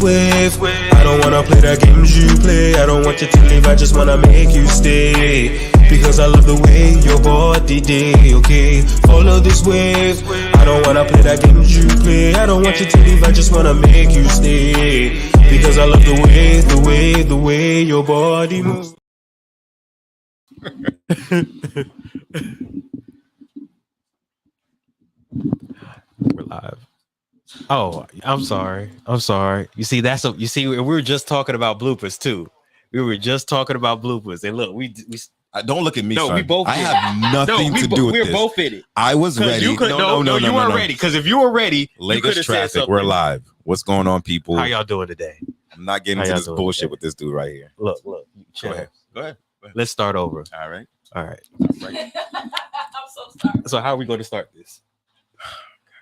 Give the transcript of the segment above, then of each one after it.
With I don't wanna play the games you play. I don't want you to leave, I just wanna make you stay. Because I love the way your body day, okay? Follow this wave. I don't wanna play the games you play. I don't want you to leave, I just wanna make you stay. Because I love the way your body moves. We're live. Oh, I'm sorry. You see, we were just talking about bloopers too. We were just talking about bloopers, and look, we don't look at me. No, son. we both. I have nothing to do with this. We're both in it. I was ready. You weren't ready. Because if you were ready, Lakers traffic. We're live. What's going on, people? How y'all doing today? I'm not getting into this bullshit with this dude right here. Look. Chill. Go ahead. Let's start over. All right. I'm so sorry. So how are we going to start this?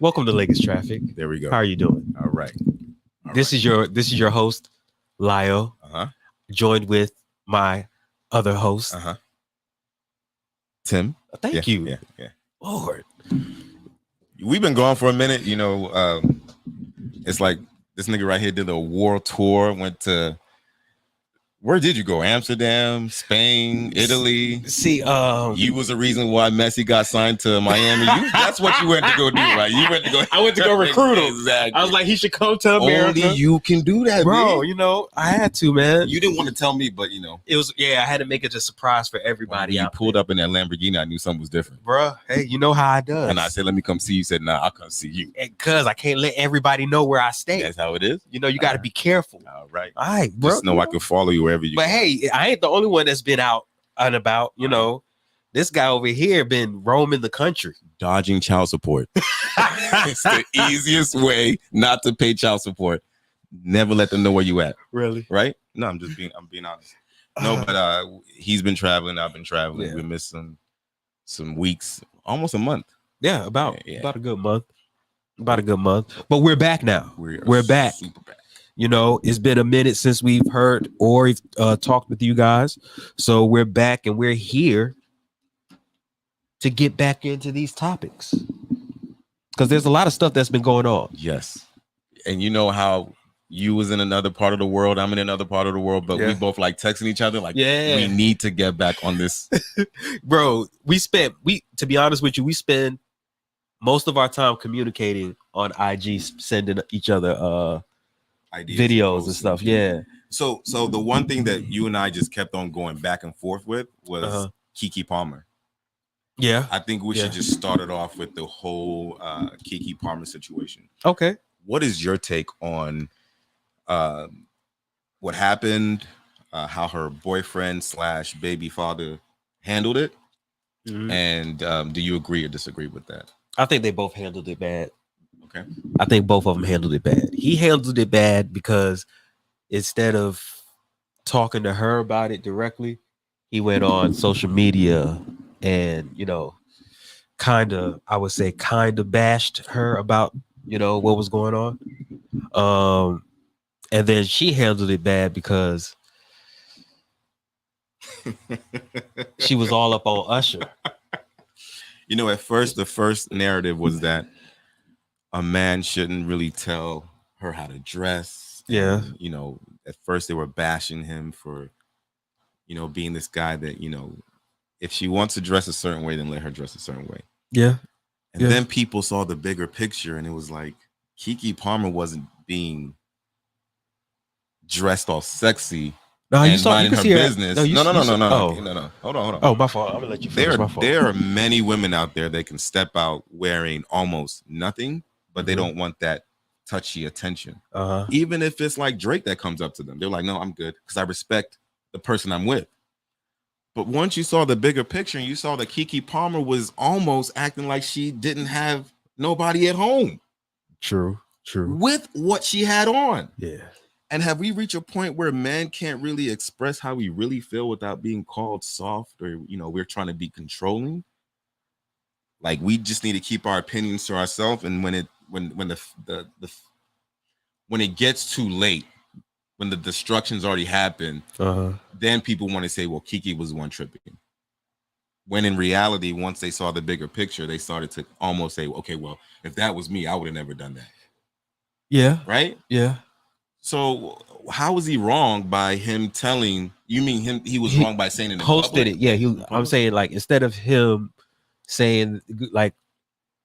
Welcome to Lakers Traffic. There we go. How are you doing? All right. This is your host, Lyle. Joined with my other host, Tim. Thank you. Yeah. Lord. We've been gone for a minute. You know, it's like this nigga right here did a world tour. Went to where did you go? Amsterdam, Spain, Italy. See, you was the reason why Messi got signed to Miami. That's what you went to go do, right? You went to go. I went to go recruit him. Exactly. I was like, he should come to America. Only you can do that, bro. Man. You know, I had to, man. You didn't want to tell me, but you know, it was. Yeah, I had to make it a surprise for everybody. When you pulled up in that Lamborghini, I knew something was different, bro. Hey, you know how I does. And I said, "Let me come see you." You said, "Nah, I'll come see you." Because I can't let everybody know where I stay. That's how it is. You know, you got to be careful. All right, bro. Just know I can follow you wherever you. But go. Hey, I ain't the only one that's been out and about. You know, this guy over here been roaming the country, dodging child support. It's the easiest way not to pay child support. Never let them know where you at. Really? Right? No, I'm being honest. No, but he's been traveling. I've been traveling. Yeah. We missed some weeks, almost a month. Yeah, about a good month. About a good month. But we're back now. We're back. Super back. You know, it's been a minute since we've heard or talked with you guys. So we're back and we're here to get back into these topics. Because there's a lot of stuff that's been going on. Yes. And you know how you was in another part of the world, I'm in another part of the world, but we both like texting each other. Like, we need to get back on this. Bro, to be honest with you, we spend most of our time communicating on IG, sending each other ideas, videos and stuff. Yeah. So the one thing that you and I just kept on going back and forth with was Keke Palmer. Yeah. I think we should just start it off with the whole Keke Palmer situation. Okay. What is your take on what happened, how her boyfriend / baby father handled it? Mm-hmm. And do you agree or disagree with that? I think they both handled it bad. Okay. I think both of them handled it bad. He handled it bad because instead of talking to her about it directly, he went on social media and, you know, I would say bashed her about, you know, what was going on. And then she handled it bad because she was all up on Usher. You know, at first, the first narrative was that a man shouldn't really tell her how to dress. Yeah. And, you know, at first they were bashing him for, you know, being this guy that, you know, if she wants to dress a certain way, then let her dress a certain way. Yeah. And then people saw the bigger picture and it was like Keke Palmer wasn't being dressed all sexy. No, and you saw minding you her see business. No. Hold on. Oh, my fault. I'm gonna let you finish. There are many women out there that can step out wearing almost nothing, but they don't want that touchy attention. Even if it's like Drake that comes up to them, they're like, "No, I'm good," because I respect the person I'm with. But once you saw the bigger picture and you saw that Keke Palmer was almost acting like she didn't have nobody at home. True. With what she had on. Yeah. And have we reached a point where men can't really express how we really feel without being called soft or, you know, we're trying to be controlling? Like, we just need to keep our opinions to ourselves. And when it gets too late, when the destruction's already happened, then people want to say, well, Keke was the one tripping. When in reality, once they saw the bigger picture, they started to almost say, okay, well, if that was me, I would have never done that. Yeah. Right? Yeah. So how was he wrong by him telling? You mean him? He was wrong by saying it in posted public? it. Yeah, I'm saying like instead of him saying like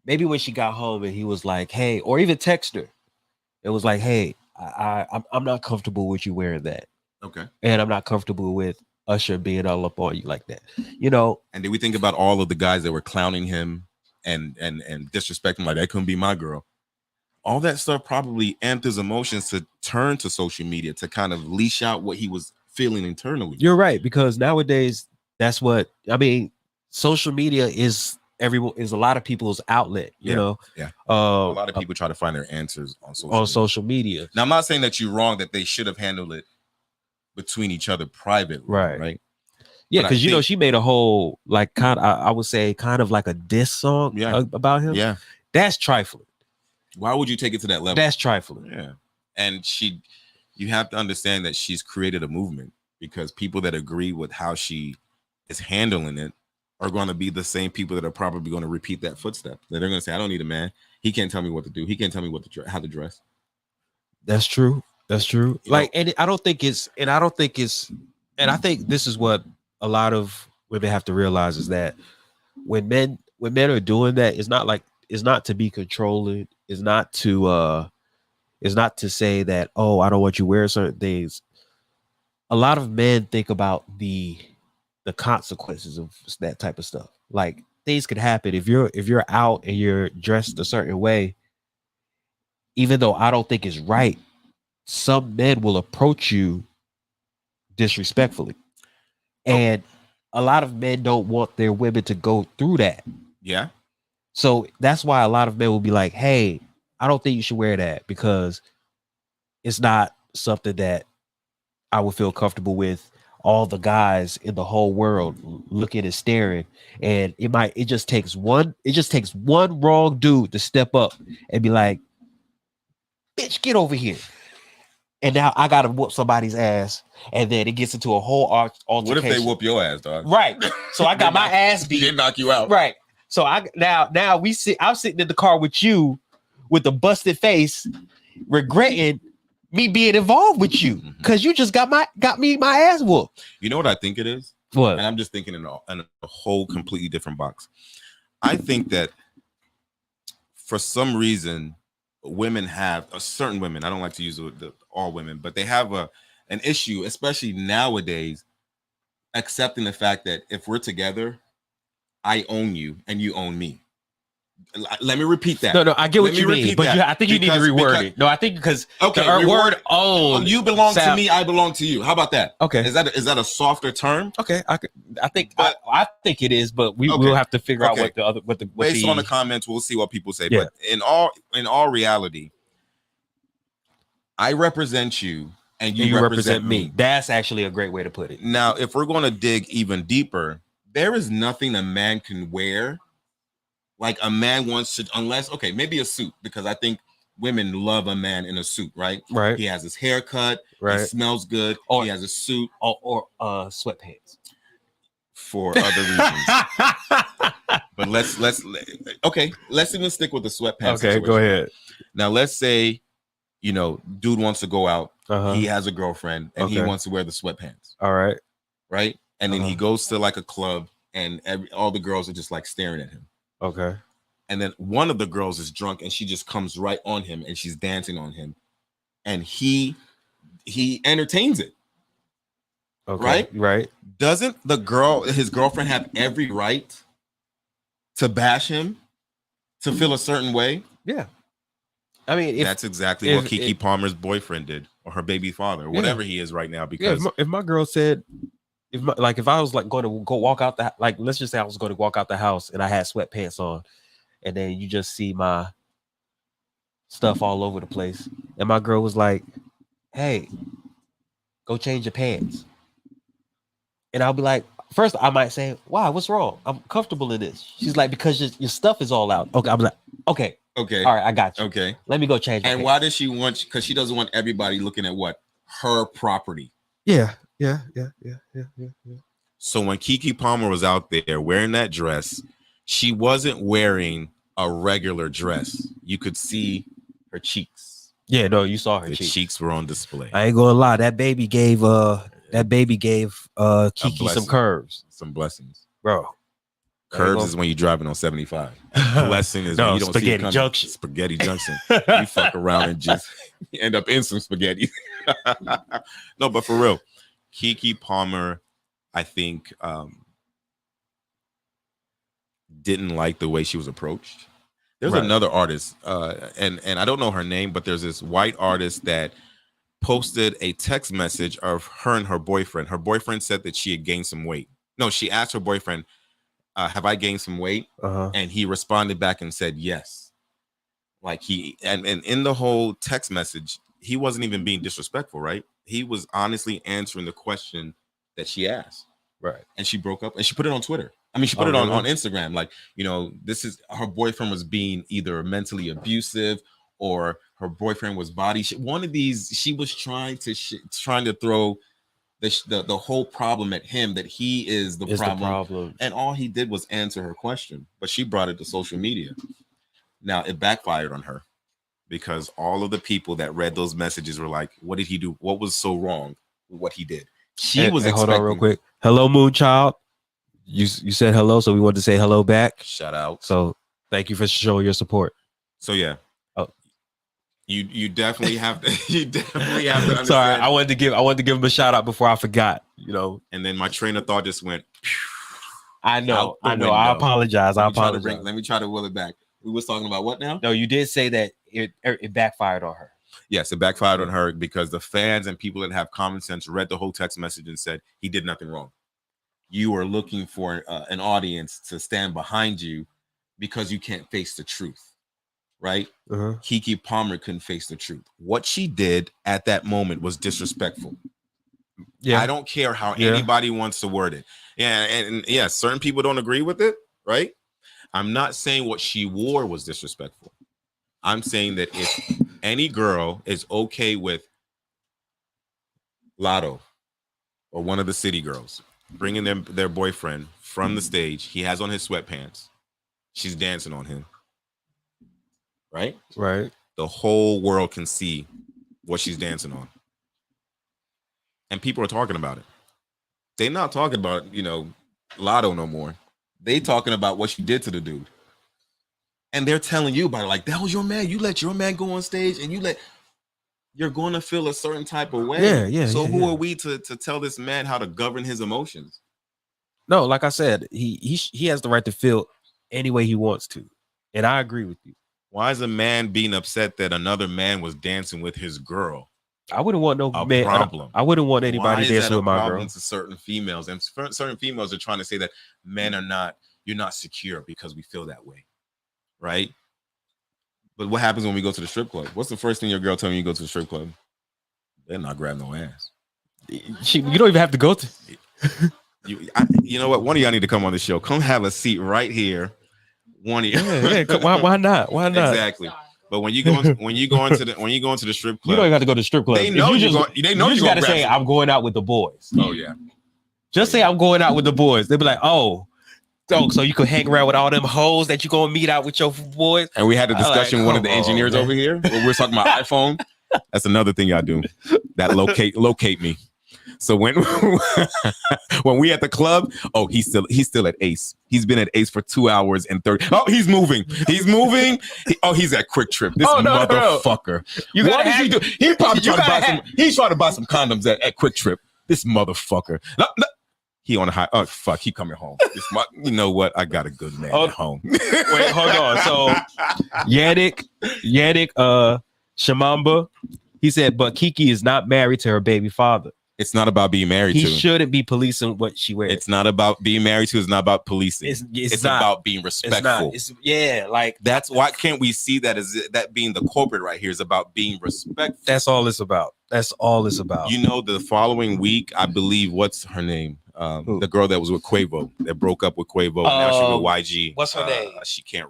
maybe when she got home and he was like, hey, or even text her, it was like, hey, I'm not comfortable with you wearing that. Okay. And I'm not comfortable with Usher being all up on you like that. You know. And did we think about all of the guys that were clowning him and disrespecting him, like that couldn't be my girl? All that stuff probably amped his emotions to turn to social media to kind of leash out what he was feeling internally. You're right, because nowadays that's what I mean. Social media is a lot of people's outlet. You know, a lot of people try to find their answers on social media. Now, I'm not saying that you're wrong, that they should have handled it between each other privately, right? Yeah, because you know she made a whole like I would say kind of like a diss song about him. Yeah, that's trifling. Why would you take it to that level? That's trifling. Yeah, and you have to understand that she's created a movement, because people that agree with how she is handling it are going to be the same people that are probably going to repeat that footstep. That they're going to say, "I don't need a man. He can't tell me what to do. He can't tell me how to dress." That's true. That's true. Like, and I think this is what a lot of women have to realize is that when men are doing that, it's not to be controlling. It's not to say that, oh, I don't want you wearing certain things. A lot of men think about the consequences of that type of stuff. Like, things could happen if you're out and you're dressed a certain way. Even though I don't think it's right, some men will approach you disrespectfully. And a lot of men don't want their women to go through that. Yeah. So that's why a lot of men will be like, hey, I don't think you should wear that because it's not something that I would feel comfortable with all the guys in the whole world looking and staring. And it just takes one wrong dude to step up and be like, bitch, get over here. And now I gotta whoop somebody's ass, and then it gets into a whole altercation. What if they whoop your ass, dog? Right. So I got my ass beat. They knock you out. Right. So I'm sitting in the car with you with a busted face, regretting me being involved with you because you just got me my ass whooped. You know what I think it is? What? And I'm just thinking in a whole completely different box. I think that for some reason, certain women, I don't like to use all women, but they have an issue, especially nowadays, accepting the fact that if we're together, I own you and you own me. Let me repeat that. No, I get what you mean, but I think you need to reword it. No, I think because the word own. You belong to me, I belong to you. How about that? Okay. Is that a softer term? Okay, I think it is, but we'll have to figure out what the based on the comments, we'll see what people say. Yeah. But in all reality, I represent you and you represent me. That's actually a great way to put it. Now, if we're going to dig even deeper, there is nothing a man can wear. Like a man wants to, maybe a suit, because I think women love a man in a suit, right? Right. He has his hair cut, right? He smells good, he has a suit. Or sweatpants. For other reasons. But let's even stick with the sweatpants. Okay, situation. Go ahead. Now let's say, dude wants to go out, he has a girlfriend, and he wants to wear the sweatpants. All right. Right? And then he goes to like a club, and all the girls are just like staring at him. Okay. And then one of the girls is drunk and she just comes right on him and she's dancing on him. And he entertains it. Okay. Right. Doesn't his girlfriend have every right to bash him, to feel a certain way? Yeah. I mean, that's exactly what Keke Palmer's boyfriend did, or her baby father, or whatever he is right now. Because if my girl said, if I was like going to go walk out let's just say I was going to walk out the house and I had sweatpants on, and then you just see my stuff all over the place, and my girl was like, hey, go change your pants. And I'll be like, first I might say, wow, what's wrong? I'm comfortable in this. She's like, because your stuff is all out. Okay. I'm like, okay. All right, I got you. Okay. Let me go change my pants. Why does she want, because she doesn't want everybody looking at what? Her property. Yeah. So when Keke Palmer was out there wearing that dress, she wasn't wearing a regular dress. You could see her cheeks. Yeah, no, you saw her The cheeks. cheeks were on display. I ain't gonna lie, that baby gave Kiki some blessing. curves, Some blessings. bro. Curves is when you're driving on 75. Blessing is when you don't see it Spaghetti coming. Junction. Spaghetti Junction. You fuck around and just end up in some spaghetti. No, but for real, Keke Palmer, I think, didn't like the way she was approached. There's Right. another artist, and I don't know her name, but there's this white artist that posted a text message of her and her boyfriend. Her boyfriend said that she had gained some weight. No, she asked her boyfriend, have I gained some weight? And he responded back and said yes. Like and in the whole text message, he wasn't even being disrespectful, right? He was honestly answering the question that she asked. Right. And she broke up and she put it on Twitter. I mean, she put it on Instagram. Like, you know, this is her boyfriend was being either mentally abusive or her boyfriend was body. One of these, she was trying to throw the whole problem at him, that he is the problem. And all he did was answer her question, but she brought it to social media. Now it backfired on her because all of the people that read those messages were like, what did he do? What was so wrong with what he did? She was hold on real quick. Hello, Moonchild. You said hello, so we wanted to say hello back. Shout out. So thank you for showing your support. So yeah. Oh. You definitely have to understand. Sorry, I wanted to give him a shout out before I forgot, you know. And then my train of thought just went. I know. I apologize. Let me try to will it back. We was talking about what now? No, you did say that it backfired on her. Yes, it backfired on her because the fans and people that have common sense read the whole text message and said he did nothing wrong. You are looking for an audience to stand behind you because you can't face the truth. Right? Keke Palmer couldn't face the truth. What she did at that moment was disrespectful. Yeah, I don't care how anybody wants to word it. Yeah, and yeah, certain people don't agree with it, right? I'm not saying what she wore was disrespectful. I'm saying that if any girl is okay with Lotto or one of the city girls bringing their boyfriend from the stage, he has on his sweatpants, she's dancing on him. Right? The whole world can see what she's dancing on. And people are talking about it. They're not talking about, you know, Lotto no more. They talking about what she did to the dude. And they're telling you about it. Like, that was your man. You let your man go on stage and you're going to feel a certain type of way. So who are we to tell this man how to govern his emotions? No, like I said, he has the right to feel any way he wants to. And I agree with you. Why is a man being upset that another man was dancing with his girl? I wouldn't want no man. Problem. I wouldn't want anybody dancing with my girl. To certain females, and certain females are trying to say that men are not. You're not secure because we feel that way, right? But what happens when we go to the strip club? What's the first thing your girl tell me you go to the strip club? They're not grabbing no ass. You don't even have to go to. You know what? One of y'all need to come on the show. Come have a seat right here. One of you. Why not? Why not? Exactly. But when you go into the strip club, you don't even have to go to the strip club. They know you just gotta say I'm going out with the boys. Oh yeah. Just say I'm going out with the boys. They'll be like, so you can hang around with all them hoes that you gonna meet out with your boys. And we had a discussion with one of the engineers over here where we're talking about iPhone. That's another thing y'all do. That locate me. So when we at the club, he's still at Ace. He's been at Ace for 2 hours and 30. Oh, he's moving. He's at Quick Trip. This motherfucker. No. What does he do? He probably he's trying to buy some condoms at Quick Trip. This motherfucker. No. He on a high. Oh fuck, he coming home. You know what? I got a good man at home. Wait, hold on. So Yannick, Shamamba, he said, but Keke is not married to her baby father. It's not about being married to. He shouldn't be policing what she wears. It's not about being married to. It's not about policing. It's about being respectful. That's why can't we see that as that being the corporate right here is about being respectful. That's all it's about. You know, the following week, I believe, what's her name? The girl that was with Quavo, that broke up with Quavo. Now she's with YG. What's her name? She can't.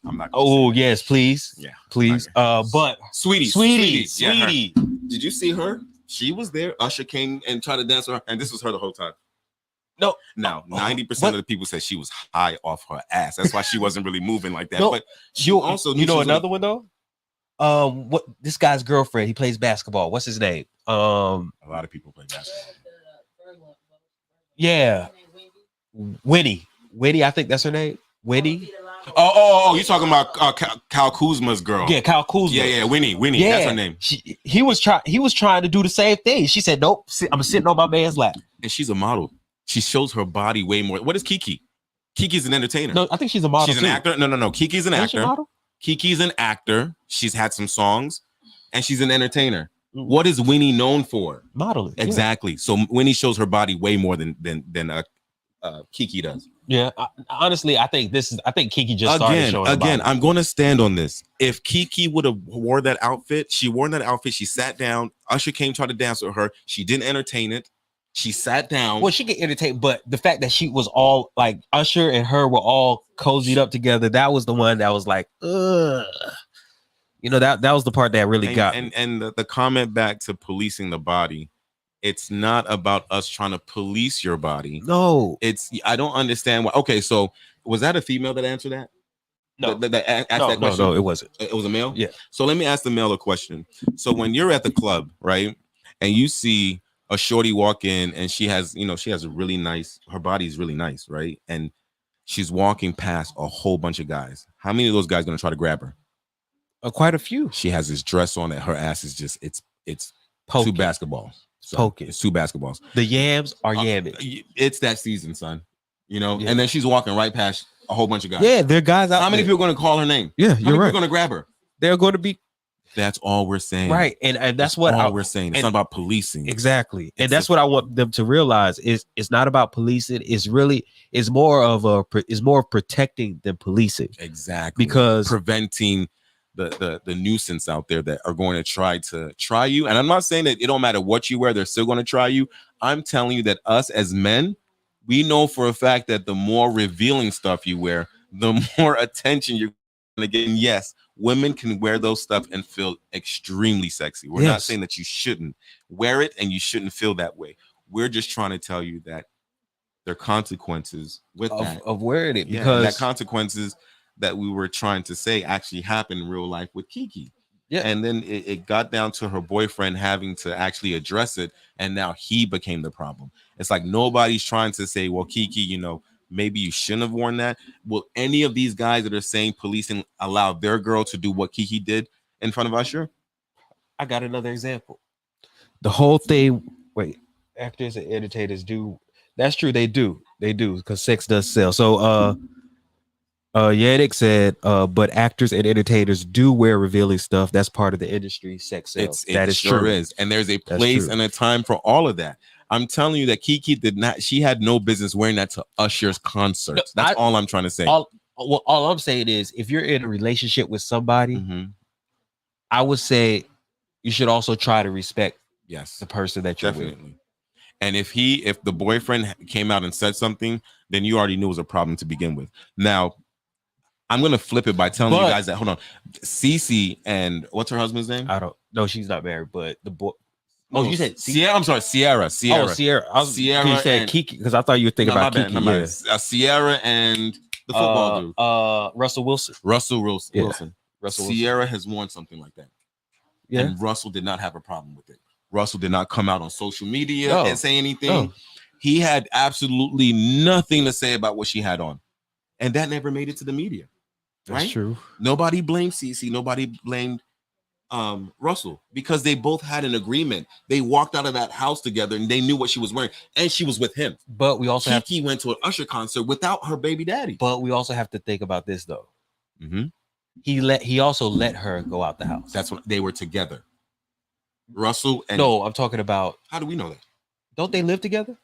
I'm not. Oh yes, please. Yeah, please. But Sweetie. Yeah, did you see her? She was there. Usher came and tried to dance with her, and this was her the whole time. No. Now, 90% of the people said she was high off her ass. That's why she wasn't really moving like that. No. But you also know another one though. what this guy's girlfriend? He plays basketball. What's his name? A lot of people play basketball. Yeah, Winnie. I think that's her name. Winnie. Oh! You talking about Kyle Kuzma's girl? Yeah, Kyle Kuzma. Yeah, Winnie. Yeah. That's her name. He was trying to do the same thing. She said, "Nope, I'm sitting on my man's lap." And she's a model. She shows her body way more. What is Kiki? Kiki's an entertainer. No, I think she's a model. She's an actor. No. Kiki's an actor. Model? Kiki's an actor. She's had some songs, and she's an entertainer. What is Winnie known for? Modeling. Exactly. So Winnie shows her body way more than Kiki does. Yeah. Honestly, I think Kiki just started showing her body. I'm going to stand on this. If Kiki would have wore that outfit, she sat down. Usher came, tried to dance with her. She didn't entertain it. She sat down. Well, she get entertained, but the fact that she was all like Usher and her were all cozied up together, that was the one that was like, ugh. You know, that was the part that really got me. And the comment back to policing the body, it's not about us trying to police your body. No. I don't understand why. Okay, so was that a female that answered that? No. That asked that question? No, it wasn't. It was a male? Yeah. So let me ask the male a question. So when you're at the club, right, and you see a shorty walk in and she has a really nice, her body's really nice, right? And she's walking past a whole bunch of guys. How many of those guys are going to try to grab her? Quite a few. She has this dress on that her ass is just, it's Poking. 2 basketballs. So Poking. It's 2 basketballs. The yams are yamming. It's that season, son. Yeah. And then she's walking right past a whole bunch of guys. Yeah, there are guys out How many there. people are going to call her name? Yeah, How many you're right. people are going to grab her? They're going to be That's all we're saying. right, and that's what we're saying. It's not about policing. Exactly, and that's what I want them to realize is it's not about policing. It's more of protecting than policing. Exactly, because preventing the nuisance out there that are going to try you. And I'm not saying that it don't matter what you wear, they're still going to try you. I'm telling you that us as men, we know for a fact that the more revealing stuff you wear, the more attention you're going to get. And yes, women can wear those stuff and feel extremely sexy. We're not saying that you shouldn't wear it and you shouldn't feel that way. We're just trying to tell you that there are consequences with that. Of wearing it, Yeah, because that consequences that we were trying to say actually happened in real life with Kiki. Yeah. And then it got down to her boyfriend having to actually address it. And now he became the problem. It's like nobody's trying to say, well, Kiki, maybe you shouldn't have worn that. Will any of these guys that are saying policing allow their girl to do what Kiki did in front of Usher? I got another example. The whole thing, actors and entertainers do. That's true. They do because sex does sell. So, Yannick said, but actors and entertainers do wear revealing stuff. That's part of the industry. Sex sells. That is sure true. Is. And there's a place and a time for all of that. I'm telling you that Kiki she had no business wearing that to Usher's concerts. That's all I'm trying to say. All I'm saying is if you're in a relationship with somebody, I would say you should also try to respect the person that you're with. And if the boyfriend came out and said something, then you already knew it was a problem to begin with. Now, I'm going to flip it by telling you guys that, hold on, Cece and what's her husband's name? I don't know. She's not married, but the boy. Oh, you said Sierra. I'm sorry, Sierra. Oh, Sierra. Sierra. You said Kiki because I thought you were thinking about Kiki. Yeah. Sierra and the football dude. Russell Wilson. Wilson. Sierra has worn something like that. Yeah. And Russell did not have a problem with it. Russell did not come out on social media and say anything. No. He had absolutely nothing to say about what she had on. And that never made it to the media. Right? That's true. Nobody blamed Cece. Nobody blamed Russell because they both had an agreement. They walked out of that house together and they knew what she was wearing, and she was with him. But we also Kiki went to an Usher concert without her baby daddy. But we also have to think about this though. He also let her go out the house. That's when they were together. Russell and I'm talking about. How do we know that? Don't they live together?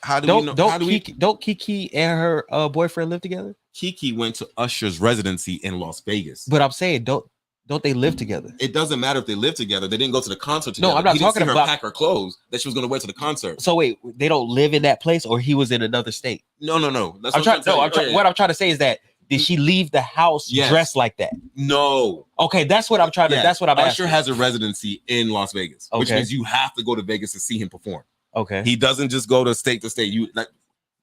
How do we know? Don't Kiki and her boyfriend live together? Kiki went to Usher's residency in Las Vegas. But I'm saying, don't they live together? It doesn't matter if they live together. They didn't go to the concert together. No, I'm not talking about her pack her clothes that she was going to wear to the concert. So wait, they don't live in that place, or he was in another state? No. That's what I'm trying to say is that did she leave the house dressed like that? No. Okay, that's what I'm trying to. That's what I'm asking. Usher has a residency in Las Vegas, which means you have to go to Vegas to see him perform. Okay. He doesn't just go to state.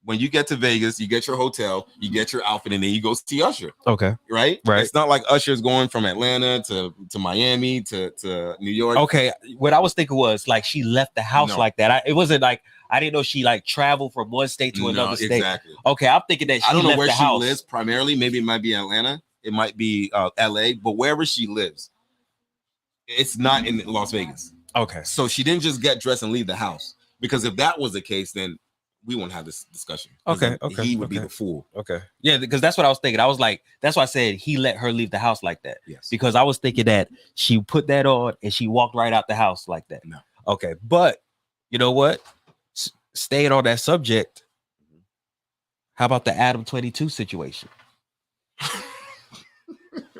when you get to Vegas, you get your hotel, you get your outfit, and then you go see Usher. Okay. Right? Right. It's not like Usher's going from Atlanta to Miami to New York. Okay. What I was thinking was like she left the house No. like that. It wasn't like I didn't know she like traveled from one state to another state. Exactly. Okay, I'm thinking that she I don't know left where the she house. lives primarily. Maybe it might be Atlanta. It might be LA, but wherever she lives, it's not in Las Vegas. Okay. So she didn't just get dressed and leave the house. Because if that was the case, then we won't have this discussion. Okay. Then he would be the fool. Okay. Yeah, because that's what I was thinking. I was like, that's why I said he let her leave the house like that. Yes. Because I was thinking that she put that on and she walked right out the house like that. No. Okay. But you know what? Staying on that subject, how about the Adam 22 situation?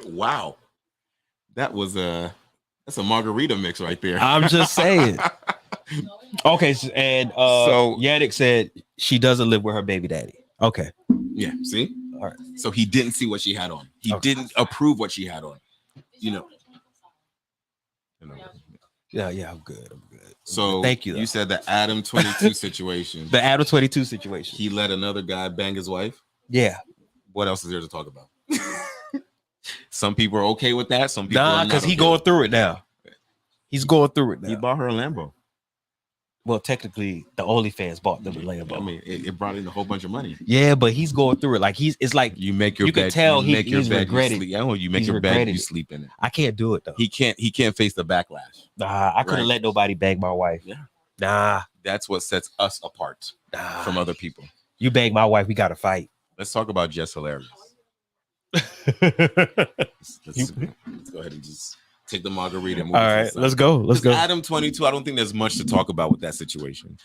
Wow. That's a margarita mix right there. I'm just saying. Okay, and So- Yannick said she doesn't live with her baby daddy. Okay. Yeah, see? All right. So he didn't see what she had on. He Okay. didn't approve what she had on. You know. Yeah, I'm good. So Thank you, though. You said the Adam 22 situation. The Adam 22 situation. He let another guy bang his wife. Yeah. What else is there to talk about? Some people are okay with that. Some people are Nah, not because he okay going with it. through it now. He's going through it He now. bought her a Lambo. Well, technically, the OnlyFans bought them a Lambo. I mean, it brought in a whole bunch of money. Yeah, but he's going through it. Like it's like You make your You bed. can tell you make your he's bed, regretted. You sleep. Oh, you make He's your bed. regretted You it. sleep in it. I can't do it though. He can't face the backlash. Nah, I couldn't Right. let nobody bang my wife. Yeah. Nah, That's what sets us apart from other people. You bang my wife, we gotta fight. Let's talk about Jess Hilarious. Let's go ahead and just take the margarita. And move All it to the right, side. let's go. Let's go. Adam 22, I don't think there's much to talk about with that situation.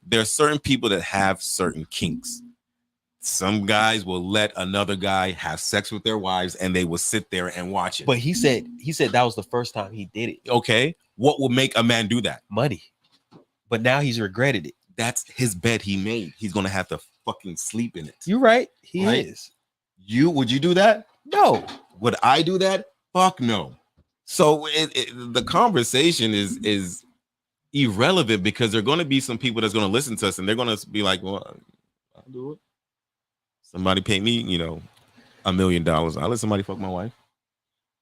There are certain people that have certain kinks. Some guys will let another guy have sex with their wives and they will sit there and watch it. But he said that was the first time he did it. Okay, what will make a man do that? Money. But now he's regretted it. That's his bed he made. He's gonna have to fucking sleep in it. You're right. He Right? is. Would you do that? No. Would I do that? Fuck no. So the conversation is irrelevant because there are going to be some people that's going to listen to us and they're going to be like, well, I'll do it. Somebody pay me, $1 million. I'll let somebody fuck my wife.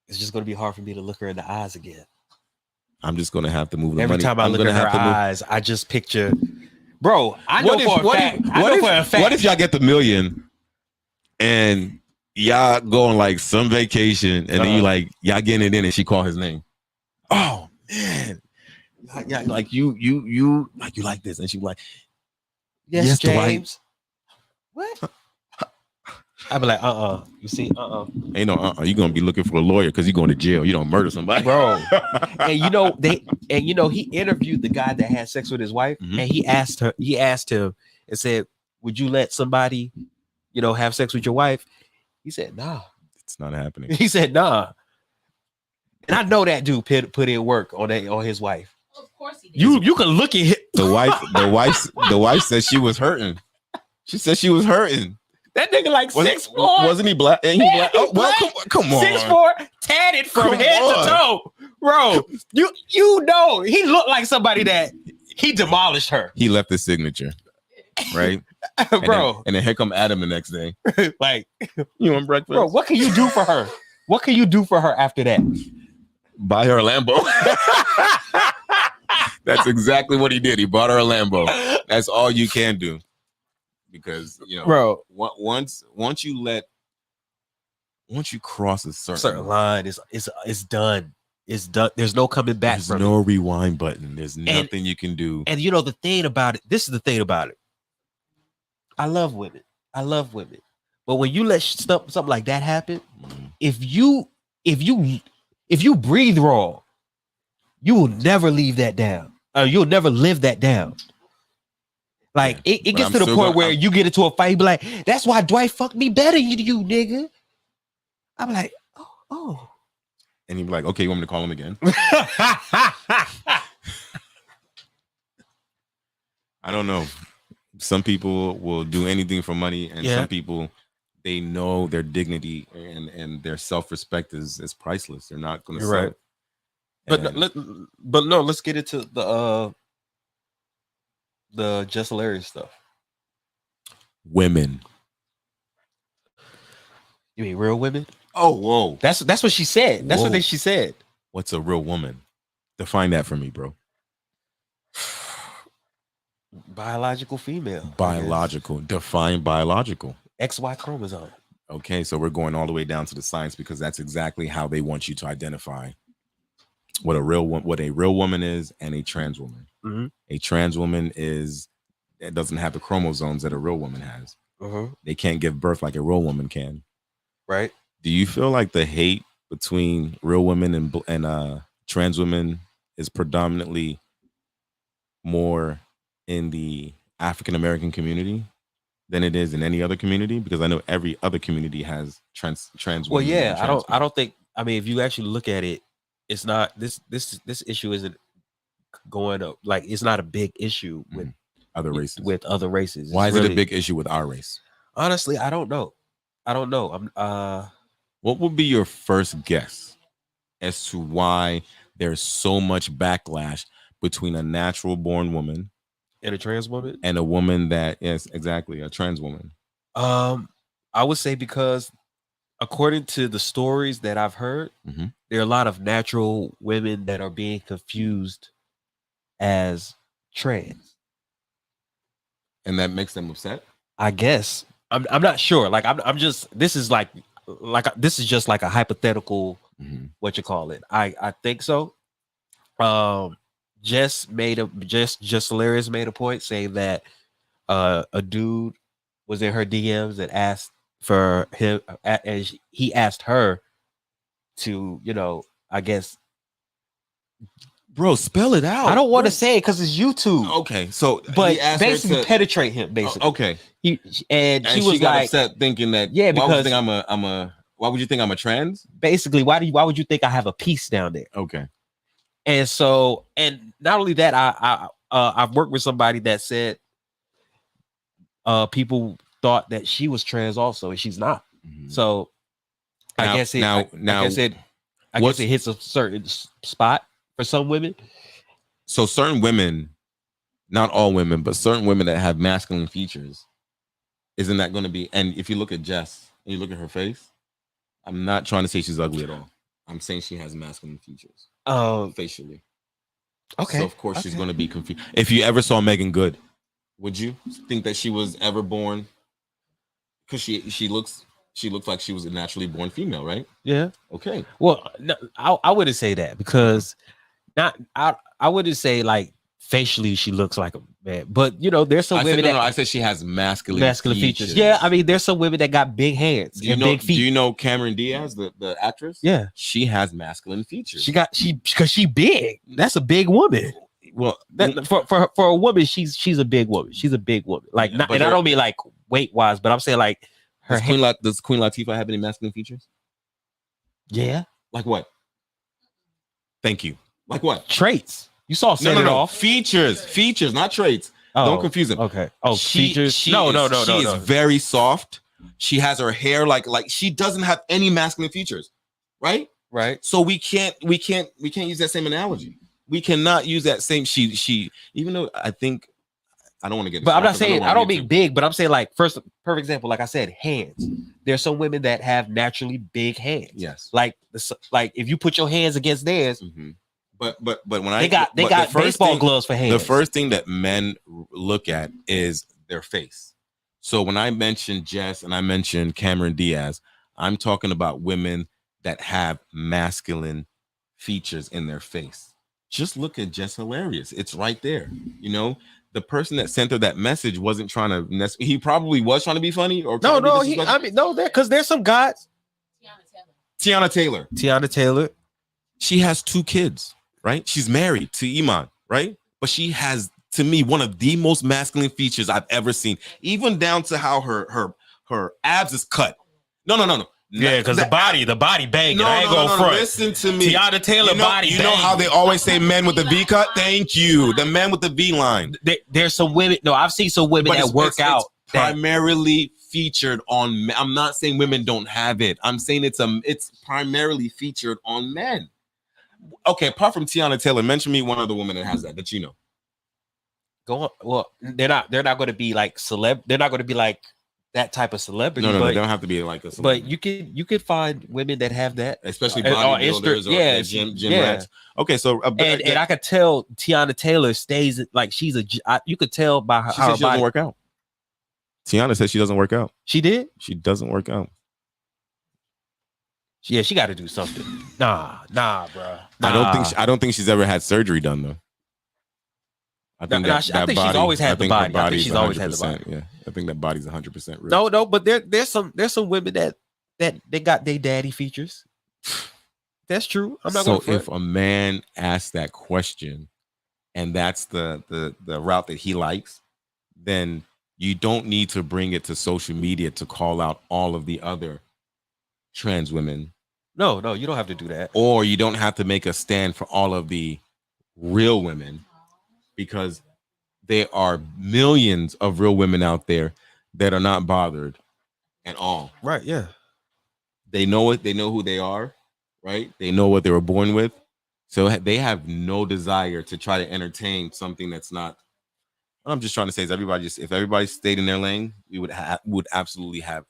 It's just gonna be hard for me to look her in the eyes again. I'm just going to have to move the Every money. time I I'm look gonna at her have to move- eyes, I just picture, bro. I know for a fact. What if y'all get the $1 million and y'all go on like some vacation and then you like y'all getting it in and she call his name? Oh man, yeah, like you like this and she like, Yes, Yes, Dwight. James. What? I'd be like, you see, ain't no you're gonna be looking for a lawyer because you're going to jail. You don't murder somebody, bro. And he interviewed the guy that had sex with his wife, Mhm. and he asked him and said, "Would you let somebody, have sex with your wife?" He said, "Nah." It's not happening. He said, "Nah." And I know that dude put in work on his wife. Of course he did. You can look at him. The wife said she was hurting. She said she was hurting. That nigga like 6'4". Wasn't he black? Ain't he black? Oh, well, come on. 6'4", tatted from Come head on. to toe, bro. You know he looked like somebody that he demolished her, He left his signature, right? bro. And then here come Adam the next day. Like, You want breakfast? bro, what can you do for her? What can you do for her after that? Buy her a Lambo. That's exactly what he did. He bought her a Lambo. That's all you can do. Because Bro, once you cross a certain line is done. It's done. There's no coming back there's from no it. rewind button. There's nothing you can do. And the thing about it, this is the thing about it. I love women. But when you let something like that happen, Mhm. if you breathe wrong, you will never leave that down. You'll never live that down. Like Yeah, it but gets I'm to the still point gonna- where you get into a fight, you be like, "That's why Dwight fucked me better than you, nigga." I'm like, oh. And he'd be like, okay, you want me to call him again? I don't know. Some people will do anything for money, and Yeah. some people, they know their dignity and their self-respect is priceless. They're not going to You're sell right. it. But let's get into the Just Hilarious stuff. women. You mean real women? Oh, whoa. That's what she said. That's Whoa. what she said. What's a real woman? Define that for me, bro. Biological female. Biological. Define biological. XY chromosome. Okay, so we're going all the way down to the science because that's exactly how they want you to identify what a real woman is and a trans woman. Mm-hmm. A trans woman doesn't have the chromosomes that a real woman has. Mm-hmm. They can't give birth like a real woman can. Right. Do you feel like the hate between real women and trans women is predominantly more in the African American community than it is in any other community? Because I know every other community has trans Well, women. yeah, I don't think. I mean, if you actually look at it, it's not this issue isn't going up. Like, it's not a big issue with other races. Why is it a big issue with our race? Honestly, I don't know. What would be your first guess as to why there's so much backlash between a natural born woman and a trans woman and a woman that is exactly a trans woman? I would say because according to the stories that I've heard, there are a lot of natural women that are being confused as trans, and that makes them upset. I guess I'm not sure. Like I'm just this is just like a hypothetical. What you call it? I think so. Jess Hilarious made a point saying that a dude was in her DMs and asked for him, and he asked her to, I guess. Bro, spell it out. I don't want to say it because it's YouTube. Okay, so but basically penetrate him. Basically, okay. She was got like, upset, thinking that because why would you think I'm a trans? Basically, why would you think I have a piece down there? Okay. And so, and not only that, I've worked with somebody that said people thought that she was trans also, and she's not. So I guess it hits a certain spot for some women. So certain women, not all women, but certain women that have masculine features, isn't that going to be? And if you look at Jess and you look at her face, I'm not trying to say she's ugly at all. I'm saying she has masculine features. Facially. Okay. So of course she's going to be confused. If you ever saw Megan Good, would you think that she was ever born? Because she looks like she was a naturally born female, right? Yeah. Okay. Well, no, I wouldn't say that because I wouldn't say like facially she looks like a man, but there's some women I said she has masculine features. Yeah, I mean there's some women that got big hands and big feet. Do you know Cameron Diaz, the actress? Yeah, she has masculine features. Because she big. That's a big woman. Well, for a woman, she's a big woman. She's a big woman. Like, I don't mean like weight wise, but I'm saying like her. Does Queen Latifah have any masculine features? Yeah. Like what? Thank you. Like what? Traits. You saw it off. Features, not traits. Don't confuse them. Okay. Oh, features. She is very soft. She has her hair like she doesn't have any masculine features, right? Right. So we can't use that same analogy. We cannot use that same. She even though I think I don't want to get. But I'm not saying I don't mean big, but I'm saying like first perfect example. Like I said, hands. There's some women that have naturally big hands. Yes. Like if you put your hands against theirs. But when they got baseball gloves for hands. The first thing that men look at is their face. So when I mentioned Jess and I mentioned Cameron Diaz, I'm talking about women that have masculine features in their face. Just look at Jess Hilarious. It's right there. The person that sent her that message wasn't trying to. He probably was trying to be funny or because there's some guys. Tiana Taylor. She has 2 kids. Right? She's married to Iman, right? But she has, to me, one of the most masculine features I've ever seen, even down to how her abs is cut. No. Yeah, because the body banging. I ain't going front. Listen to me. Tiana Taylor body. You know how they always say men with the V cut? Thank you. The men with the V line. There's some women. No, I've seen some women that work out. It's primarily featured on men. I'm not saying women don't have it. I'm saying it's primarily featured on men. Okay, apart from Tiana Taylor, mention me one other woman that has that you know. Go on. Well, they're not going to be like celeb. They're not going to be like that type of celebrity. No, but they don't have to be like a but celebrity. you could find women that have that, Especially or bodybuilders or gym rats. Okay, so and I could tell Tiana Taylor stays like she's you could tell by her, she said she doesn't work out. Tiana said she doesn't work out. She did? She doesn't work out. Yeah, she got to do something. Nah, bro. I don't think she's ever had surgery done though. I think she's always had the body. I think she's always had the body. Yeah, I think that body's 100% real. No, but there's some women that they got their daddy features. That's true. I'm not. So if a man asks that question, and that's the route that he likes, then you don't need to bring it to social media to call out all of the other trans women. No, you don't have to do that. Or you don't have to make a stand for all of the real women, because there are millions of real women out there that are not bothered at all. Right, yeah. They know it. They know who they are, right? They know what they were born with. So they have no desire to try to entertain something that's not. What I'm just trying to say is if everybody stayed in their lane, we would absolutely have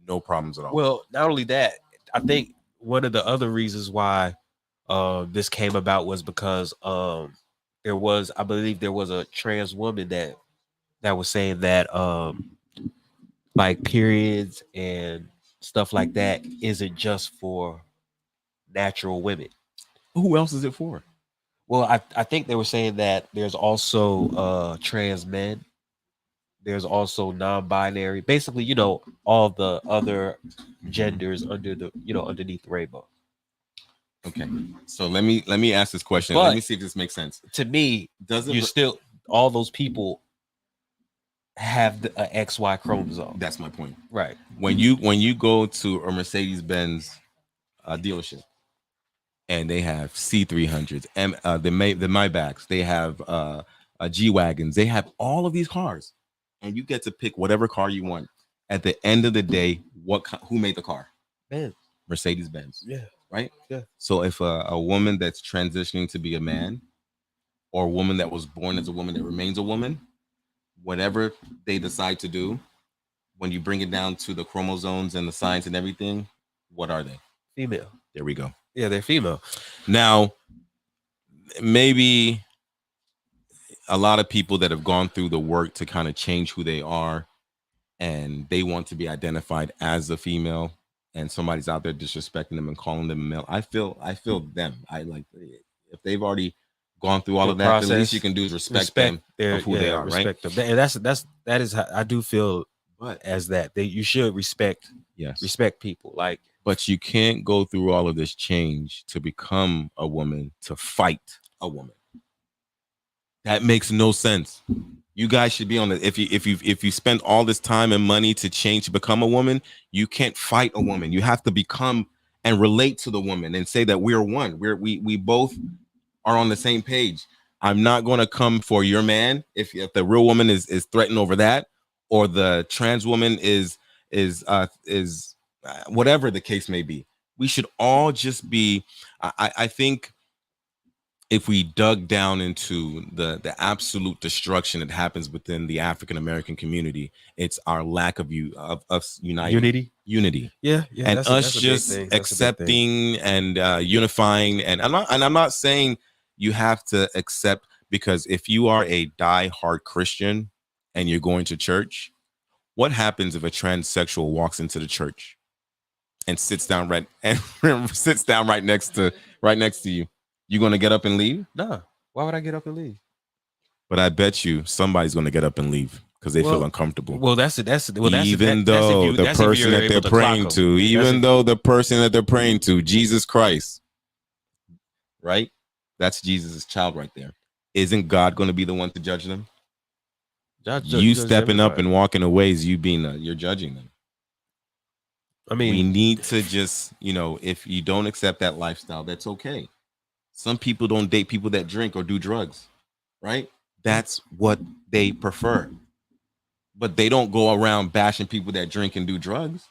no problems at all. Well, not only that, I think one of the other reasons why this came about was because I believe there was a trans woman that was saying that like periods and stuff like that isn't just for natural women. Who else is it for? Well, I think they were saying that there's also trans men. There's also non-binary. Basically, all the other genders underneath the rainbow. Okay, so let me ask this question. But let me see if this makes sense. To me, still all those people have the XY chromosome. That's my point. Right. When you go to a Mercedes-Benz dealership, and they have C300s, and the Maybachs, they have G-Wagons, they have all of these cars, and you get to pick whatever car you want. At the end of the day, who made the car? Man, Mercedes-Benz. Yeah. Right? Yeah. So if a woman that's transitioning to be a man, or a woman that was born as a woman that remains a woman, whatever they decide to do, when you bring it down to the chromosomes and the science and everything, what are they? Female. There we go. Yeah, they're female. Now, maybe a lot of people that have gone through the work to kind of change who they are, and they want to be identified as a female, and somebody's out there disrespecting them and calling them a male. I feel them. I like, if they've already gone through all of that, process, the least you can do is respect them of who they are, respect right? Them. And that is how I do feel as that. You should respect people. Like, but you can't go through all of this change to become a woman, to fight a woman. That makes no sense. You guys should be on the, if you spend all this time and money to change to become a woman, you can't fight a woman. You have to become and relate to the woman and say that we're one. We both are on the same page. I'm not going to come for your man if the real woman is threatened over that, or the trans woman is whatever the case may be. We should all just be. I think if we dug down into the absolute destruction that happens within the African American community, it's our lack of unity. Yeah, and us just accepting and unifying. And I'm not saying you have to accept, because if you are a diehard Christian and you're going to church, what happens if a transsexual walks into the church and sits down right next to you? You gonna get up and leave? No. Why would I get up and leave? But I bet you somebody's gonna get up and leave because they feel uncomfortable. Well, even though the person that they're praying to, Jesus Christ, right? That's Jesus' child right there. Isn't God going to be the one to judge them? You stepping up and walking away is you being you're judging them. I mean, we need to just, if you don't accept that lifestyle, that's okay. Some people don't date people that drink or do drugs, right? That's what they prefer. But they don't go around bashing people that drink and do drugs.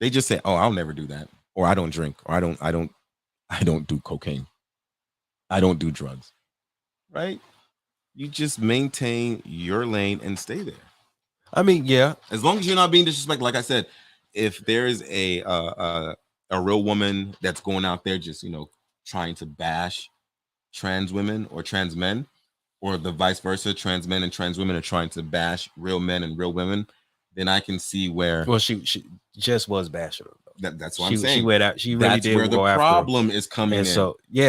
They just say, "Oh, I'll never do that," or "I don't drink," or "I don't do cocaine. I don't do drugs." Right? You just maintain your lane and stay there. I mean, yeah. As long as you're not being disrespectful, like I said, if there is a real woman that's going out there just trying to bash trans women or trans men, or the vice versa, trans men and trans women are trying to bash real men and real women, then I can see where. Well, she just was bashing them. That's what I'm saying. She went out. She really that's did where the go problem after is coming and in.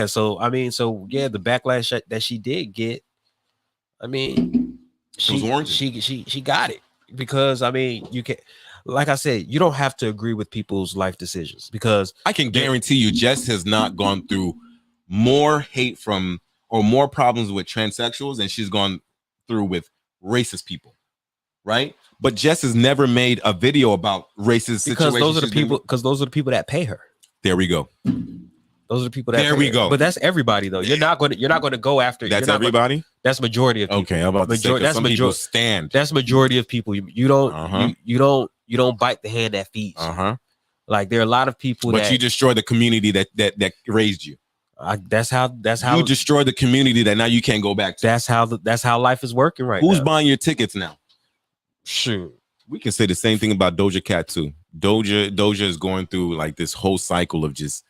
So I mean, the backlash that she did get, I mean, she got it because I mean, you can, like I said, you don't have to agree with people's life decisions because I can guarantee you, Jess has not gone through more hate from or more problems with transsexuals than she's gone through with racist people, right? But Jess has never made a video about racist because situations. Those are the people that pay her. There we go. Those are the people that there we go. But that's everybody though. You're not going to go after. That's everybody. That's majority of people. Okay, I'm about to say that's some people stand. That's majority of people. You don't you don't bite the hand that feeds. Like there are a lot of people. But you destroy the community that raised you. That's how you destroy the community that now you can't go back to. That's how life is working right now. Who's now. buying your tickets now? Sure. We can say the same thing about Doja Cat too. Doja is going through like this whole cycle of just,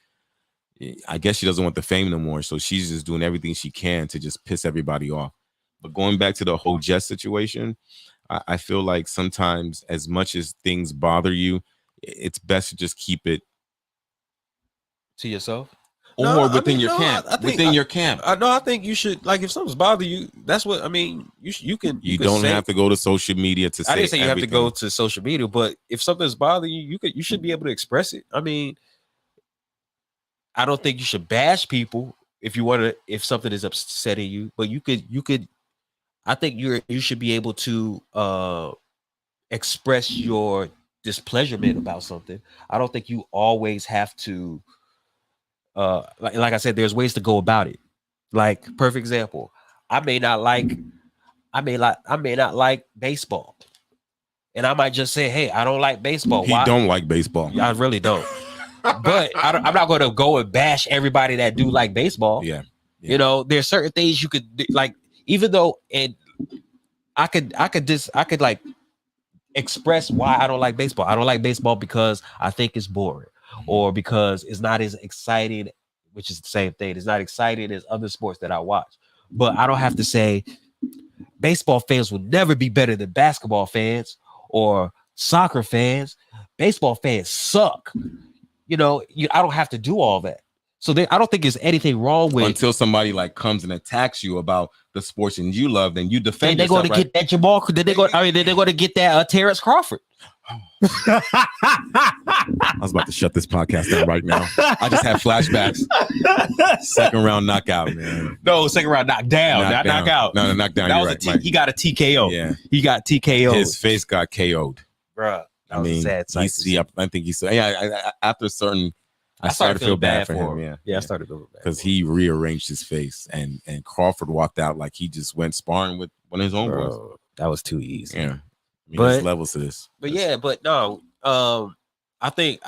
I guess she doesn't want the fame no more, so she's just doing everything she can to just piss everybody off. But going back to the whole Jess situation, I feel like sometimes as much as things bother you, it's best to just keep it to yourself. Or within your camp. Within your camp. I think you should, like, if something's bothering you, that's what I mean. You don't have to go to social media to say. I didn't say you everything. have to go to social media, but if something's bothering you, you should be able to express it. I mean, I don't think you should bash people if something is upsetting you, but you could. I think you should be able to express your displeasurement about something. I don't think you always have to. Like I said, there's ways to go about it. Like, perfect example, I may not like baseball, and I might just say, "Hey, I don't like baseball." He don't like baseball. I really don't. But I'm not going to go and bash everybody that do like baseball. Yeah. You know, there's certain things you could like, even though, and I could like express why I don't like baseball. I don't like baseball because I think it's boring, or because it's not as exciting, which is the same thing. It's not exciting as other sports that I watch. But I don't have to say baseball fans will never be better than basketball fans or soccer fans. Baseball fans suck. You know, I don't have to do all that. So I don't think there's anything wrong with, until somebody like comes and attacks you about the sports and you love, then you defend. They're going to get that Jamal. Then they're going to get that Terrence Crawford. I was about to shut this podcast down right now. I just had flashbacks. Second round knockout, man. No, second round knockdown, not knockout. No, knockdown. That was right. He got a TKO. Yeah, he got TKO. His face got KO'd, bro. I mean, sad sight. I think he's. Yeah, after a certain, I started to feel bad for him. Yeah, I started feeling bad because he rearranged his face, and Crawford walked out like he just went sparring with one of his own boys. That was too easy. Yeah, there's levels to this. But no. I think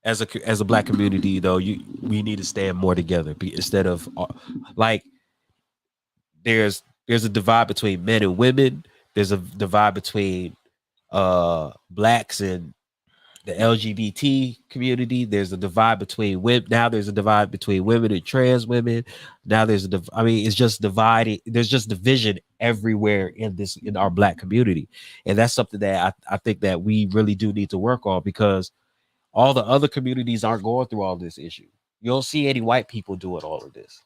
as a black community though, we need to stand more together instead of like there's a divide between men and women. There's a divide between blacks and the LGBT community. There's a divide between women. Now there's a divide between women and trans women. Now there's it's just divided. There's just division everywhere in our black community. And that's something that I think that we really do need to work on, because all the other communities aren't going through all this issue. You don't see any white people doing all of this.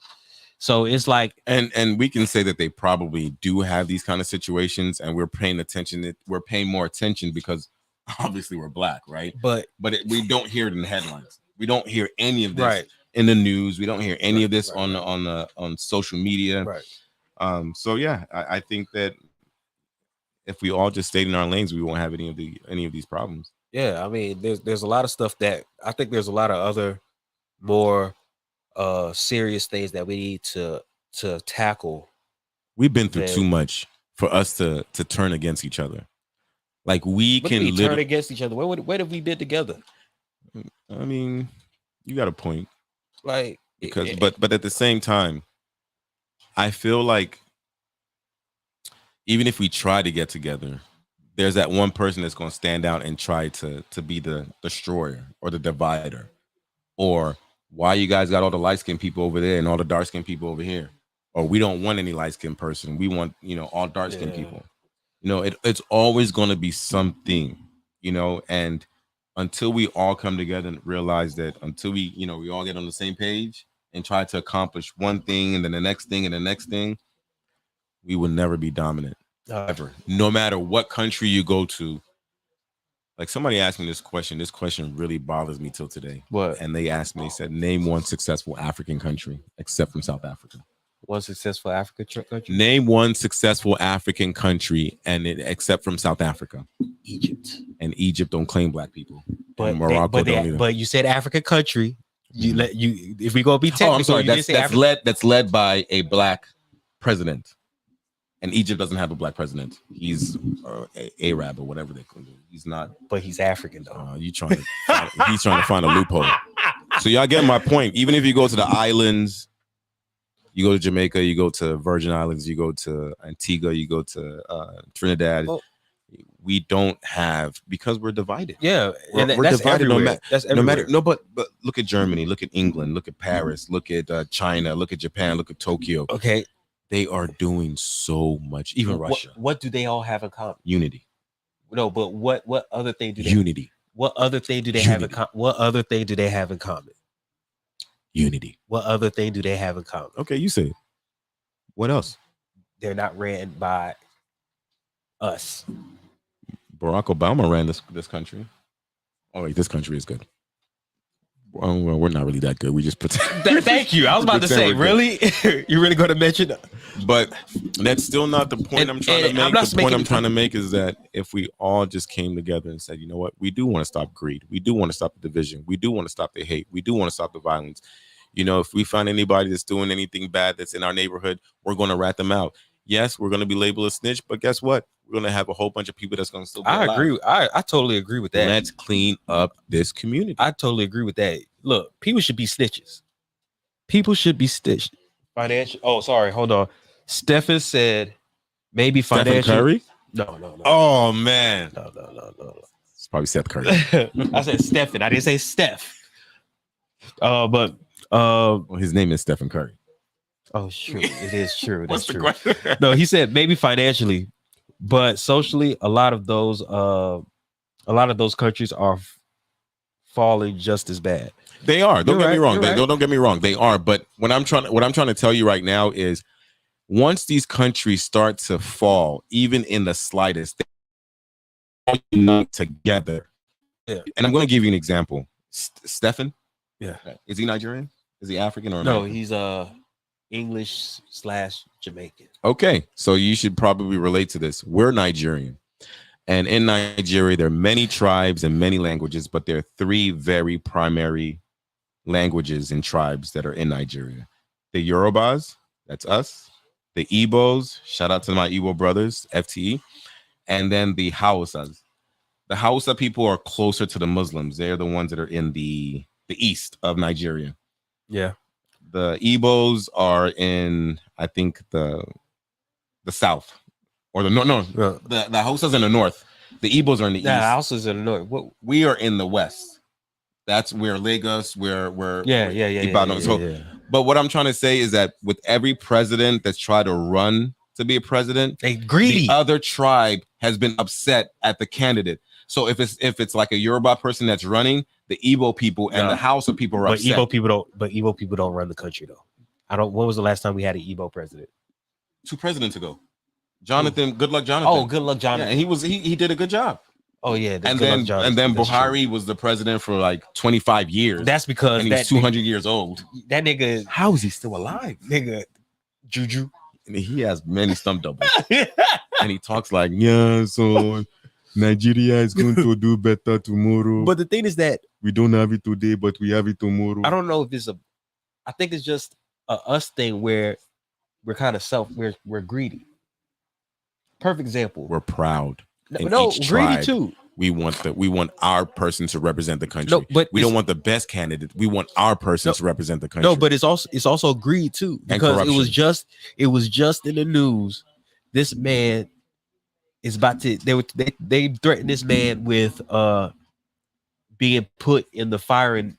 So it's like, and we can say that they probably do have these kind of situations, and we're paying attention. We're paying more attention because obviously we're black, right? But we don't hear it in the headlines. We don't hear any of this in the news. We don't hear any of this on social media. Right. So yeah, I think that if we all just stayed in our lanes, we won't have any of these problems. Yeah, I mean, there's a lot of stuff that I think there's a lot of other more serious things that we need to tackle. We've been through too much for us to turn against each other. Like we can turn against each other. Where have we been together? I mean, you got a point. Like, because but at the same time, I feel like even if we try to get together, there's that one person that's going to stand out and try to be the destroyer or the divider. Or why you guys got all the light-skinned people over there and all the dark-skinned people over here? Or we don't want any light-skinned person. We want, all dark-skinned people. It's always going to be something, and until we all come together and realize that, until we all get on the same page and try to accomplish one thing and then the next thing and the next thing, we will never be dominant. Ever. No matter what country you go to. Like, somebody asked me this question. This question really bothers me till today. What? And they asked me, they said, name one successful African country except from South Africa. One successful African country? Name one successful African country except from South Africa. Egypt. And Egypt don't claim black people. But and Morocco don't either. But you said African country. If we go be technical, I'm sorry, that's led by a black president. And Egypt doesn't have a black president. He's Arab or whatever they call it. He's not. But he's African though. He's trying to find a loophole. So y'all get my point. Even if you go to the islands, you go to Jamaica, you go to Virgin Islands, you go to Antigua, you go to Trinidad. Well, we don't have, because we're divided. Yeah, we're that's divided. Everywhere. That's everywhere. But look at Germany, look at England, look at Paris, look at China, look at Japan, look at Tokyo. Okay. They are doing so much. Even Russia. What do they all have in common? Unity. No, but what other thing do they Unity. What other thing do they have in common? What other thing do they have in common? Unity. What other thing do they have in common? Okay, you say it. What else? They're not ran by us. Barack Obama ran this country. Oh, wait, this country is good. Well, we're not really that good. We just pretend. Thank you. I was about to say, really? You're really going to mention that? But that's still not the point I'm trying to make. The point I'm trying to make is that if we all just came together and said, you know what, we do want to stop greed. We do want to stop the division. We do want to stop the hate. We do want to stop the violence. If we find anybody that's doing anything bad that's in our neighborhood, we're going to rat them out. Yes, we're going to be labeled a snitch, but guess what? We're going to have a whole bunch of people that's going to still be alive. Agree. I totally agree with that. Let's clean up this community. I totally agree with that. Look, people should be snitches. People should be stitched. Financial. Oh, sorry. Hold on. Stephen said maybe financial. Stephen Curry? No. Oh, man. No. It's probably Seth Curry. I said Stephen. I didn't say Steph. But his name is Stephen Curry. Oh, sure. It is true. That's true. Question? No, he said maybe financially, but socially, a lot of those countries are falling just as bad. They are. Don't get me wrong. Don't get me wrong. They are. But what I'm trying to tell you right now is, once these countries start to fall, even in the slightest, they all unite together. Yeah. And I'm going to give you an example. Stephen. Yeah. Is he Nigerian? Is he African or no? American? He's English/Jamaican. Okay, so you should probably relate to this. We're Nigerian. And in Nigeria, there are many tribes and many languages, but there are three very primary languages and tribes that are in Nigeria. The Yorubas, that's us. The Igbos, shout out to my Igbo brothers, FTE. And then the Hausas. The Hausa people are closer to the Muslims. They're the ones that are in the east of Nigeria. Yeah. The Igbos are in, I think, the south. Or the the Hausas in the north. The Igbos are in the east. The Hausas in the north. What? We are in the west. That's where Lagos, where Yeah. But what I'm trying to say is that with every president that's tried to run to be a president, they greedy. The other tribe has been upset at the candidate. So if it's like a Yoruba person that's running, the Igbo people and the Hausa people are upset. Igbo people don't run the country though. When was the last time we had an Igbo president? 2 presidents ago. Goodluck Jonathan. Oh, Goodluck Jonathan. Yeah, and he did a good job. Oh yeah, and then Buhari was the president for like 25 years. That's because he was 200 years old. That nigga, how is he still alive? Nigga, Juju. And he has many stump doubles, and he talks like, yeah, so Nigeria is going to do better tomorrow. But the thing is that we don't have it today, but we have it tomorrow. I don't know if it's I think it's just a us thing where we're kind of we're greedy. Perfect example. We're proud. No, greedy too. We want our person to represent the country. No, but we don't want the best candidate. We want our person to represent the country. No, but it's also greed too, because it was just in the news. This man is about to. They threatened this man with being put in the firing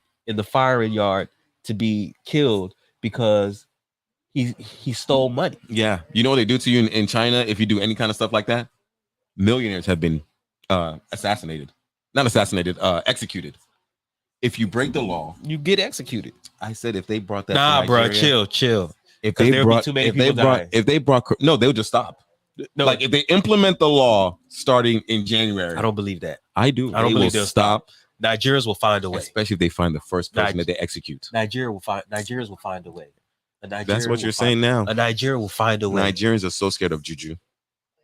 yard to be killed because he stole money. Yeah, you know what they do to you in China if you do any kind of stuff like that? Millionaires have been executed. If you break the law, You get executed. I said if they brought that, Nah, to bro, Nigeria, chill. If 'Cause they there would be brought, too many if they people brought, dying. if they brought, no, they'll just stop. No, Like if they implement the law starting in January, I don't believe that. I do. I don't They believe will they'll stop. Nigerians will find a way. especially if they find the first person that they execute. Nigerians will find a way. That's what you're saying now. A Nigerian will find a way. Nigerians are so scared of juju.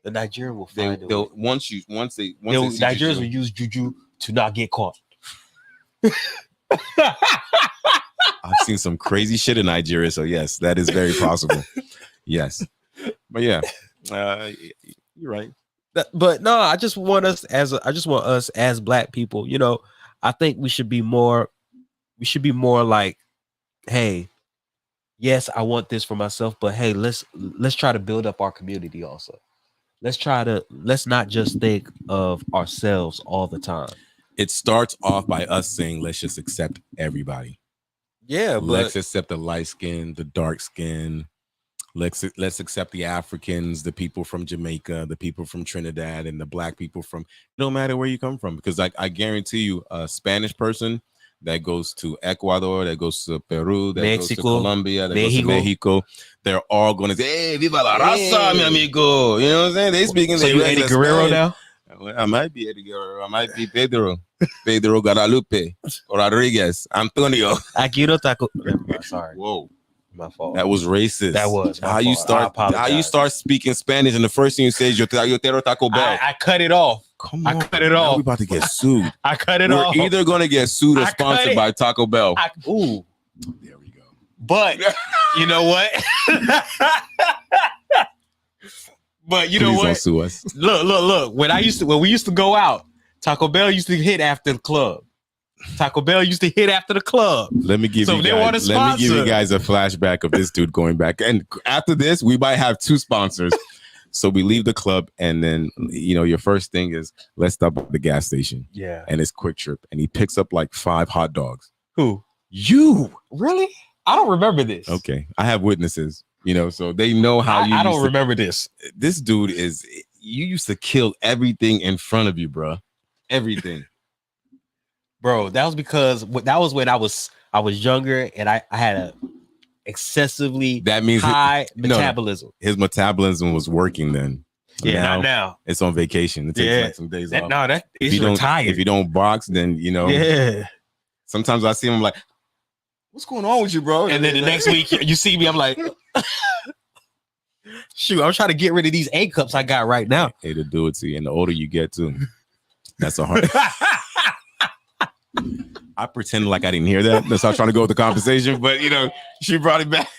The Nigerian will find a way. They'll once they see Nigerians juju, will use juju to not get caught. I've seen some crazy shit in Nigeria, so yes, that is very possible. Yes, but yeah, you're right. But no, I just want us as Black people. You know, I think we should be more like, hey, yes, I want this for myself, but hey, let's try to build up our community also. Let's not just think of ourselves all the time. It starts off by us saying, let's just accept everybody. Yeah, but Let's accept the light skin, the dark skin. Let's accept the Africans, the people from Jamaica, the people from Trinidad, and the Black people from. No matter where you come from, because I guarantee you, a Spanish person that goes to Ecuador, that goes to Peru, that goes to Colombia, that goes to Mexico, they're all going to say, "Hey, viva la raza, mi amigo!" You know what I'm saying? They speaking. So you Eddie Guerrero now? I might be Eddie Guerrero. I might be Pedro Guadalupe, Rodriguez, Antonio. Akiro Taco. Sorry. Whoa. My fault. That was racist. That was how you start speaking Spanish, and the first thing you say is "Yo quiero Taco Bell." I cut it off. Come I on, cut it off. We're about to get sued. I cut it We're off. either gonna get sued or sponsored by Taco Bell. Ooh, there we go. But you know what? But you know Please what? don't sue us. Look. When we used to go out, Taco Bell used to hit after the club. Let me give you guys a flashback of this dude going back. And after this, we might have 2 sponsors. So we leave the club, and then your first thing is let's stop at the gas station. Yeah. And it's Quick Trip, and he picks up like 5 hot dogs. Who? You? Really? I don't remember this. Okay, I have witnesses. So they know how you. I don't remember this. This dude you used to kill everything in front of you, bro. Everything. Bro, that was because that was when I was younger and I had a excessively high metabolism. No, his metabolism was working then. Yeah, not now. It's on vacation. It takes like some days off. No, that is retired. If you don't box, then Yeah. Sometimes I see him like, what's going on with you, bro? And then the next week you see me, I'm like, shoot, I'm trying to get rid of these A cups I got right now. It'll do it to you. And the older you get too, that's a hard. I pretended like I didn't hear that. That's how I was trying to go with the conversation, but she brought it back.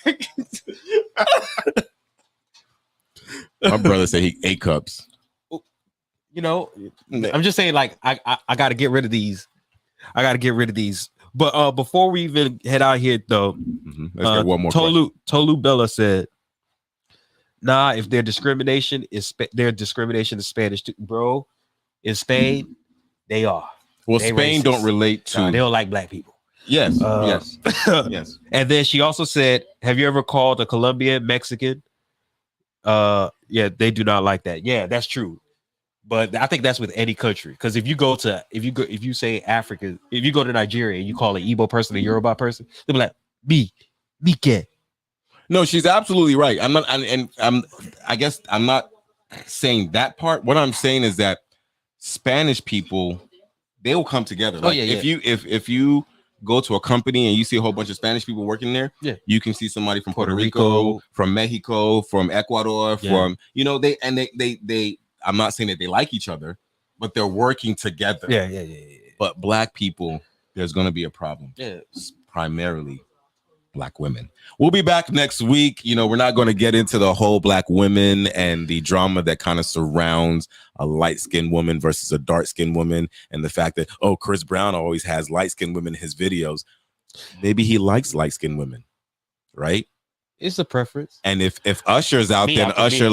My brother said he 8 cups. I'm just saying, like, I got to get rid of these. But before we even head out here, though, let's get one more. Tolu Bella said, "Nah, if their discrimination is Spanish, bro. In Spain, they are. Well, they Spain racist. Don't relate to. They don't like Black people. Yes, yes, yes. And then she also said, "Have you ever called a Colombian Mexican? Yeah, they do not like that. Yeah, that's true. But I think that's with any country. Because if you say Africa, if you go to Nigeria and you call an Igbo person a Yoruba person, they'll be like, me get." No, she's absolutely right. I guess I'm not saying that part. What I'm saying is that Spanish people, they will come together. Like, if you go to a company and you see a whole bunch of Spanish people working there, you can see somebody from Puerto Rico, from Mexico, from Ecuador, from they I'm not saying that they like each other, but they're working together. Yeah. But Black people, there's going to be a problem. Yeah. Primarily Black women. We'll be back next week. We're not going to get into the whole Black women and the drama that kind of surrounds a light-skinned woman versus a dark-skinned woman, and the fact that, Chris Brown always has light-skinned women in his videos. Maybe he likes light-skinned women, right? It's a preference. And if Usher's out there, and Usher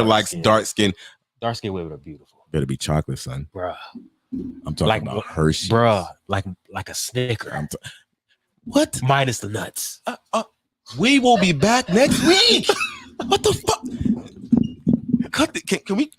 likes dark skin. Dark skinned women are beautiful. Better be chocolate, son. Bruh. I'm talking Like, about Hershey. Bruh, like a Snicker. What? Minus the nuts. We will be back next week. What the fuck? Cut the, can we